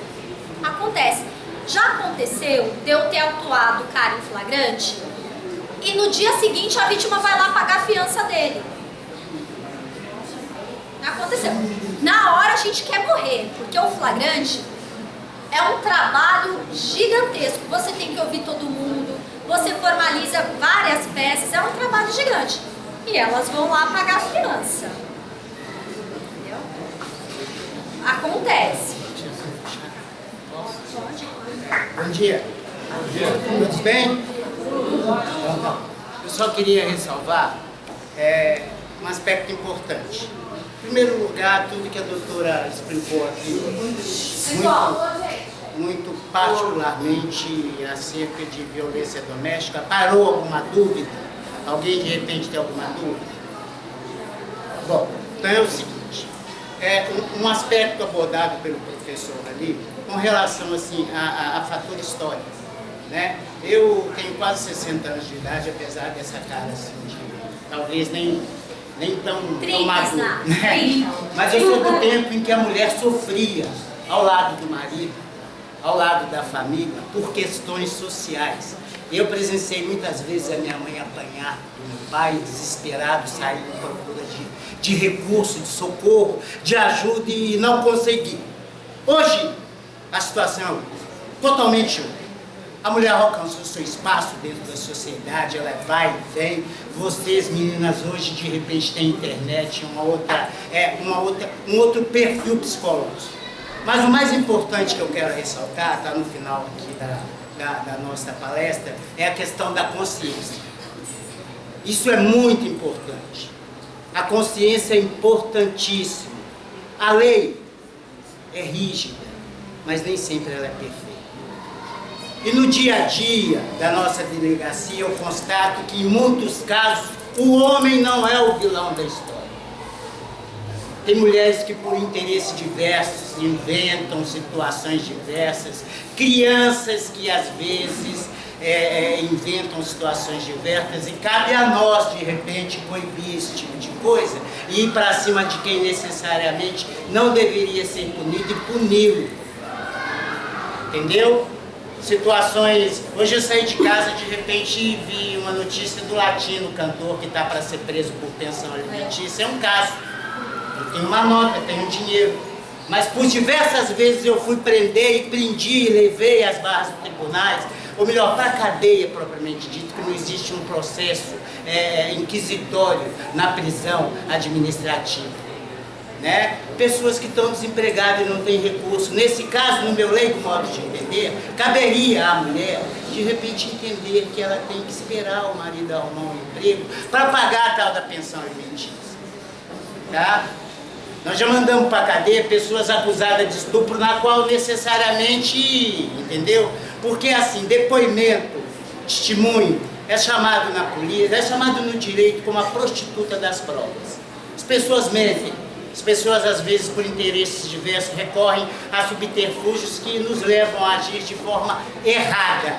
Acontece. Já aconteceu de eu ter autuado o cara em flagrante e no dia seguinte a vítima vai lá pagar a fiança dele. Aconteceu. Na hora a gente quer morrer, porque o flagrante é um trabalho gigantesco. Você tem que ouvir todo mundo, você formaliza várias peças, é um trabalho gigante. E elas vão lá pagar a fiança. Entendeu? Acontece. Bom dia. Bom dia. Tudo bem? Eu só queria ressalvar um aspecto importante. Em primeiro lugar, tudo que a doutora explicou aqui, muito particularmente acerca de violência doméstica. Parou alguma dúvida? Alguém de repente tem alguma dúvida? Bom, então é o seguinte, um aspecto abordado pelo professor ali, com relação assim, a fator histórico, né? Eu tenho quase 60 anos de idade, apesar dessa cara assim, talvez nem tão maduro, né? Mas eu sou do tempo em que a mulher sofria ao lado do marido, ao lado da família, por questões sociais. Eu presenciei muitas vezes a minha mãe apanhar do meu pai, desesperado, sair em procura de recurso, de socorro, de ajuda e não conseguir. Hoje, a situação é totalmente outra. A mulher alcançou seu espaço dentro da sociedade, ela vai e vem. Vocês, meninas, hoje de repente têm internet, um outro perfil psicológico. Mas o mais importante que eu quero ressaltar, está no final aqui da nossa palestra, é a questão da consciência. Isso é muito importante. A consciência é importantíssima. A lei é rígida, mas nem sempre ela é perfeita. E no dia a dia da nossa delegacia eu constato que em muitos casos o homem não é o vilão da história. Tem mulheres que por interesses diversos inventam situações diversas, crianças que às vezes inventam situações diversas e cabe a nós de repente coibir esse tipo de coisa e ir para cima de quem necessariamente não deveria ser punido e puni-lo. Entendeu? Situações... Hoje eu saí de casa, de repente vi uma notícia do Latino, cantor que está para ser preso por pensão alimentícia. É um caso. Eu tenho uma nota, tenho dinheiro. Mas por diversas vezes eu fui prender e prendi e levei as barras dos tribunais, ou melhor, para a cadeia propriamente dito, que não existe um processo inquisitório na prisão administrativa. Né? Pessoas que estão desempregadas e não têm recurso. Nesse caso, no meu leigo modo de entender, caberia à mulher, de repente, entender que ela tem que esperar o marido arrumar um emprego para pagar a tal da pensão alimentícia. Tá? Nós já mandamos para a cadeia pessoas acusadas de estupro, na qual necessariamente, entendeu? Porque assim, depoimento, testemunho, é chamado na polícia, é chamado no direito como a prostituta das provas. As pessoas mentem. As pessoas, às vezes, por interesses diversos, recorrem a subterfúgios que nos levam a agir de forma errada.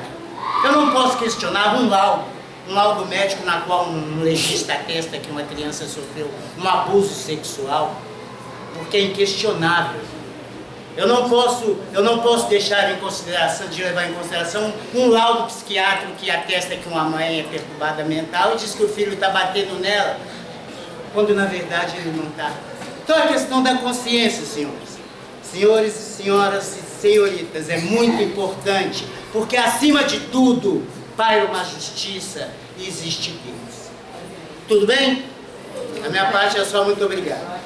Eu não posso questionar um laudo médico na qual um legista atesta que uma criança sofreu um abuso sexual, porque é inquestionável. Eu não posso deixar de levar em consideração um laudo psiquiátrico que atesta que uma mãe é perturbada mental e diz que o filho está batendo nela, quando na verdade ele não está. Então a questão da consciência, senhores. Senhores e senhoras e senhoritas, é muito importante, porque acima de tudo, paira uma justiça e existe Deus. Tudo bem? A minha parte é só muito obrigado.